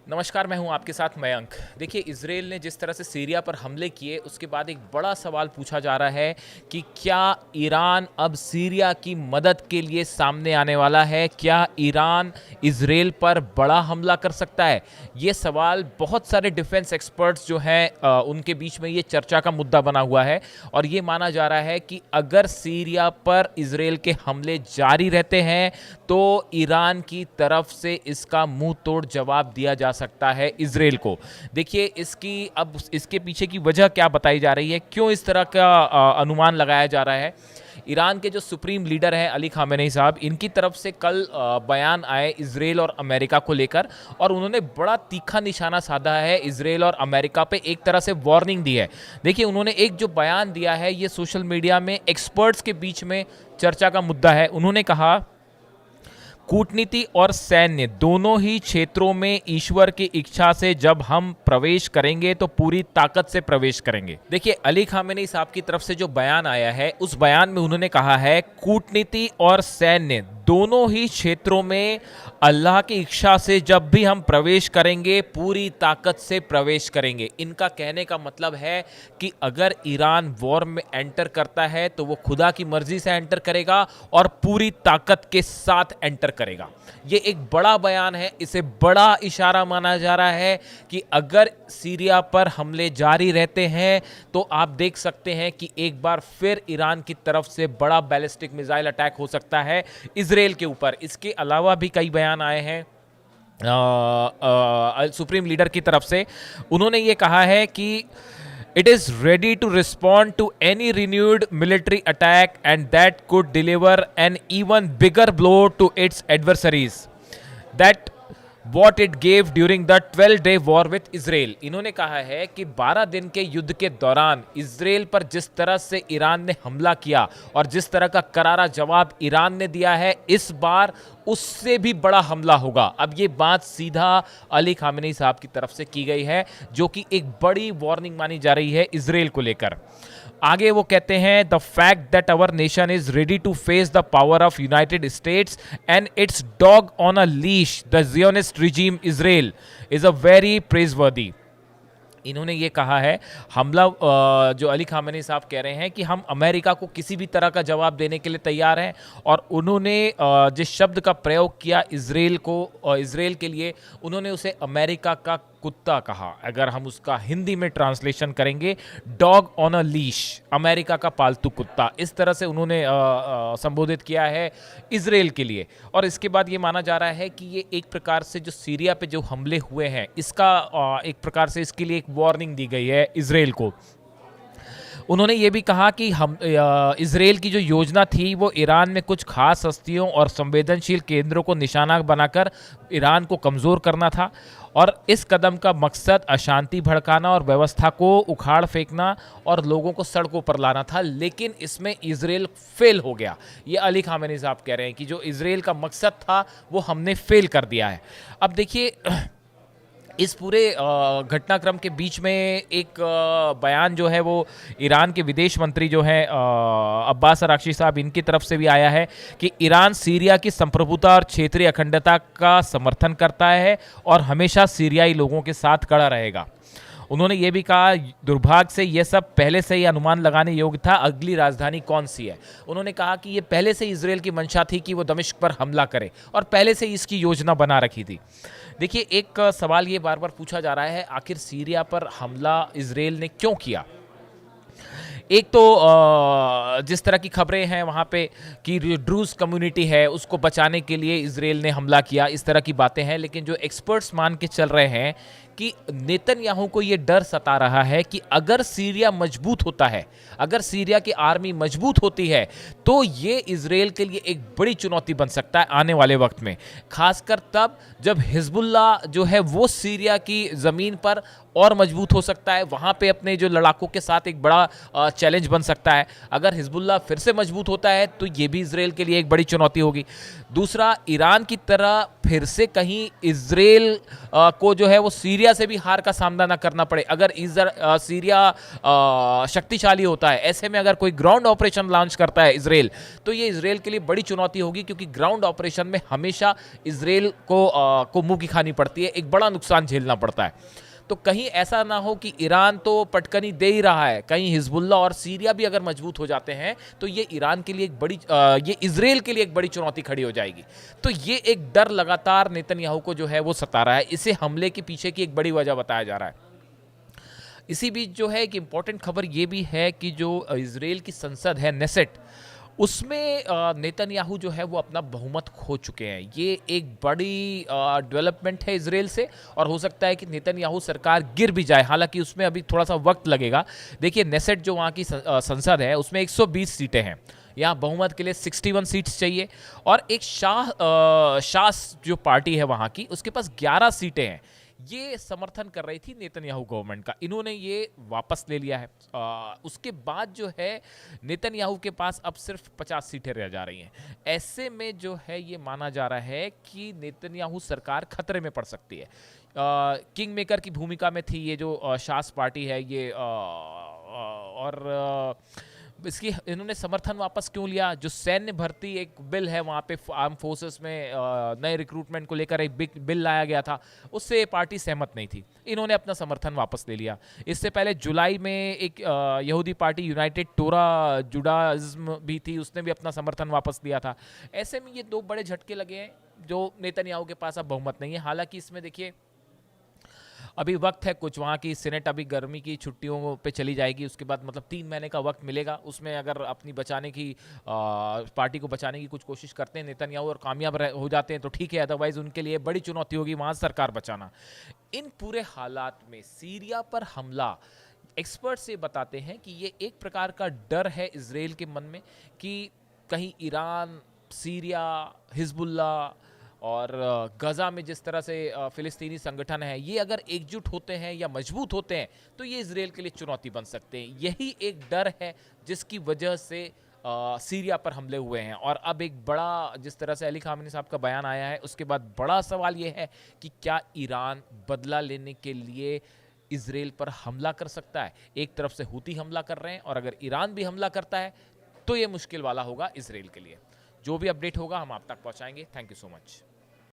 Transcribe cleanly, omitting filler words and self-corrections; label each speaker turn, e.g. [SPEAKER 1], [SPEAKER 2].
[SPEAKER 1] नमस्कार, मैं हूं आपके साथ मयंक। देखिए, इज़राइल ने जिस तरह से सीरिया पर हमले किए, उसके बाद एक बड़ा सवाल पूछा जा रहा है कि क्या ईरान अब सीरिया की मदद के लिए सामने आने वाला है? क्या ईरान इज़राइल पर बड़ा हमला कर सकता है? ये सवाल बहुत सारे डिफेंस एक्सपर्ट्स जो हैं उनके बीच में ये चर्चा का मुद्दा बना हुआ है और ये माना जा रहा है कि अगर सीरिया पर इज़राइल के हमले जारी रहते हैं, तो ईरान की तरफ से इसका मुंह तोड़ जवाब दिया जा सकता है इजराइल को। देखिए, इसके पीछे की वजह क्या बताई जा रही है, क्यों इस तरह का अनुमान लगाया जा रहा है। ईरान के जो सुप्रीम लीडर हैं अली खामेनेई साहब, इनकी तरफ से कल बयान आए इजराइल और अमेरिका को लेकर और उन्होंने बड़ा तीखा निशाना साधा है इजराइल और अमेरिका पे, एक तरह से वार्निंग दी है। देखिए, उन्होंने एक जो बयान दिया है ये सोशल मीडिया में एक्सपर्ट्स के बीच में चर्चा का मुद्दा है। उन्होंने कहा, कूटनीति और सैन्य दोनों ही क्षेत्रों में ईश्वर की इच्छा से जब हम प्रवेश करेंगे तो पूरी ताकत से प्रवेश करेंगे। देखिए, अली खामेनेई साहब की तरफ से जो बयान आया है, उस बयान में उन्होंने कहा है कूटनीति और सैन्य दोनों ही क्षेत्रों में अल्लाह की इच्छा से जब भी हम प्रवेश करेंगे पूरी ताकत से प्रवेश करेंगे। इनका कहने का मतलब है कि अगर ईरान वॉर में एंटर करता है तो वो खुदा की मर्जी से एंटर करेगा और पूरी ताकत के साथ एंटर करेगा। ये एक बड़ा बयान है, इसे बड़ा इशारा माना जा रहा है कि अगर सीरिया पर हमले जारी रहते हैं तो आप देख सकते हैं कि एक बार फिर ईरान की तरफ से बड़ा बैलिस्टिक मिसाइल अटैक हो सकता है इजराइल के ऊपर। इसके अलावा भी कई बयान आए हैं सुप्रीम लीडर की तरफ से। उन्होंने ये कहा है कि it is ready to respond to any renewed military attack and that could deliver an even bigger blow to its adversaries that what it gave during the 12-day war with Israel। इन्होंने कहा है कि 12 दिन के युद्ध के दौरान Israel पर जिस तरह से ईरान ने हमला किया और जिस तरह का करारा जवाब ईरान ने दिया है, इस बार उससे भी बड़ा हमला होगा। अब ये बात सीधा अली खामेनेई साहब की तरफ से की गई है, जो कि एक बड़ी वार्निंग मानी जा रही है इजराइल को लेकर। आगे वो कहते हैं, the fact that our nation is ready to face the power of United States and its dog on a leash the Zionist regime Israel is a very praiseworthy. इन्होंने ये कहा है, हमला जो अली खामेनेई साहब कह रहे हैं कि हम अमेरिका को किसी भी तरह का जवाब देने के लिए तैयार हैं और उन्होंने जिस शब्द का प्रयोग किया इजराइल के लिए, उन्होंने उसे अमेरिका का कुत्ता कहा। अगर हम उसका हिंदी में ट्रांसलेशन करेंगे, dog on a leash, America का पालतू कुत्ता, इस तरह से उन्होंने संबोधित किया है इजराइल के लिए। और इसके बाद ये माना जा रहा है कि ये एक प्रकार से जो सीरिया पे जो हमले हुए हैं, इसका एक प्रकार से इसके लिए एक वार्निंग दी गई है इजराइल को। उन्होंने ये भी कहा कि हम इजराइल की जो योजना थी वो ईरान में कुछ खास हस्तियों और संवेदनशील केंद्रों को निशाना बनाकर ईरान को कमज़ोर करना था और इस कदम का मकसद अशांति भड़काना और व्यवस्था को उखाड़ फेंकना और लोगों को सड़कों पर लाना था, लेकिन इसमें इजराइल फेल हो गया। ये अली खामेनेई साहब कह रहे हैं कि जो इजराइल का मकसद था वो हमने फेल कर दिया है। अब देखिए, इस पूरे घटनाक्रम के बीच में एक बयान जो है वो ईरान के विदेश मंत्री जो हैं अब्बास अराक्ची साहब, इनकी तरफ से भी आया है कि ईरान सीरिया की संप्रभुता और क्षेत्रीय अखंडता का समर्थन करता है और हमेशा सीरियाई लोगों के साथ खड़ा रहेगा। उन्होंने ये भी कहा, दुर्भाग्य से यह सब पहले से ही अनुमान लगाने योग्य था, अगली राजधानी कौन सी है। उन्होंने कहा कि ये पहले से इजराइल की मंशा थी कि वो दमिश्क पर हमला करे और पहले से ही इसकी योजना बना रखी थी। देखिए, एक सवाल ये बार बार पूछा जा रहा है, आखिर सीरिया पर हमला इजराइल ने क्यों किया। एक तो जिस तरह की खबरें हैं वहाँ पे कि ड्रूज कम्युनिटी है उसको बचाने के लिए इजराइल ने हमला किया, इस तरह की बातें हैं। लेकिन जो एक्सपर्ट्स मान के चल रहे हैं कि नेतन्याहू को ये डर सता रहा है कि अगर सीरिया मजबूत होता है, अगर सीरिया की आर्मी मजबूत होती है, तो ये इजराइल के लिए एक बड़ी चुनौती बन सकता है आने वाले वक्त में, खासकर तब जब हिजबुल्लाह जो है वो सीरिया की ज़मीन पर और मजबूत हो सकता है, वहाँ पे अपने जो लड़ाकों के साथ एक बड़ा चैलेंज बन सकता है। अगर हिजबुल्लाह फिर से मजबूत होता है तो ये भी इजराइल के लिए एक बड़ी चुनौती होगी। दूसरा, ईरान की तरह फिर से कहीं इजराइल को जो है वो सीरिया से भी हार का सामना ना करना पड़े। अगर सीरिया शक्तिशाली होता है, ऐसे में अगर कोई ग्राउंड ऑपरेशन लॉन्च करता है इजराइल, तो ये इजराइल के लिए बड़ी चुनौती होगी, क्योंकि ग्राउंड ऑपरेशन में हमेशा इजराइल को मुंह की खानी पड़ती है, एक बड़ा नुकसान झेलना पड़ता है। तो कहीं ऐसा ना हो कि ईरान तो पटकनी दे ही रहा है, कहीं हिजबुल्लाह और सीरिया भी अगर मजबूत हो जाते हैं तो ये ईरान के लिए एक बड़ी ये इजराइल के लिए एक बड़ी चुनौती खड़ी हो जाएगी। तो ये एक डर लगातार नेतन्याहू को जो है वो सता रहा है। इसे हमले के पीछे की एक बड़ी वजह बताया जा रहा है। इसी बीच जो है एक इंपॉर्टेंट खबर ये भी है कि जो इजराइल की संसद है नेसेट, उसमें नेतन्याहू जो है वो अपना बहुमत खो चुके हैं। ये एक बड़ी डेवलपमेंट है इजराइल से, और हो सकता है कि नेतन्याहू सरकार गिर भी जाए, हालांकि उसमें अभी थोड़ा सा वक्त लगेगा। देखिए, नेसेट जो वहाँ की संसद है उसमें 120 सीटें हैं, यहाँ बहुमत के लिए 61 सीट्स चाहिए, और एक शास जो पार्टी है वहाँ की, उसके पास 11 सीटें हैं। ये समर्थन कर रही थी नेतन्याहू गवर्नमेंट का, इन्होंने ये वापस ले लिया है। उसके बाद जो है नेतन्याहू के पास अब सिर्फ 50 सीटें रह जा रही हैं। ऐसे में जो है ये माना जा रहा है कि नेतन्याहू सरकार खतरे में पड़ सकती है। किंग मेकर की भूमिका में थी ये जो शास पार्टी है ये, और इसकी इन्होंने समर्थन वापस क्यों लिया? जो सैन्य भर्ती एक बिल है वहाँ पे आर्म फोर्सेस में नए रिक्रूटमेंट को लेकर एक बिग बिल लाया गया था, उससे पार्टी सहमत नहीं थी, इन्होंने अपना समर्थन वापस ले लिया। इससे पहले जुलाई में एक यहूदी पार्टी यूनाइटेड टोरा जुडाइज्म भी थी, उसने भी अपना समर्थन वापस लिया था। ऐसे में ये दो बड़े झटके लगे हैं जो नेतन्याहू के पास अब बहुमत नहीं है। हालांकि इसमें देखिए अभी वक्त है कुछ, वहाँ की सीनेट अभी गर्मी की छुट्टियों पे चली जाएगी, उसके बाद मतलब 3 महीने का वक्त मिलेगा, उसमें अगर अपनी बचाने की पार्टी को बचाने की कुछ कोशिश करते हैं नेतन्याहू और कामयाब हो जाते हैं तो ठीक है, अदरवाइज उनके लिए बड़ी चुनौती होगी वहाँ सरकार बचाना। इन पूरे हालात में सीरिया पर हमला, एक्सपर्ट्स ये बताते हैं कि ये एक प्रकार का डर है इजराइल के मन में कि कहीं ईरान, सीरिया, हिजबुल्लाह और गजा में जिस तरह से फिलिस्तीनी संगठन है, ये अगर एकजुट होते हैं या मजबूत होते हैं तो ये इजराइल के लिए चुनौती बन सकते हैं। यही एक डर है जिसकी वजह से सीरिया पर हमले हुए हैं। और अब एक बड़ा, जिस तरह से अली खामेनी साहब का बयान आया है उसके बाद बड़ा सवाल ये है कि क्या ईरान बदला लेने के लिए इजराइल पर हमला कर सकता है? एक तरफ से हूती हमला कर रहे हैं, और अगर ईरान भी हमला करता है तो ये मुश्किल वाला होगा इजराइल के लिए। जो भी अपडेट होगा हम आप तक पहुंचाएंगे। Thank you so much.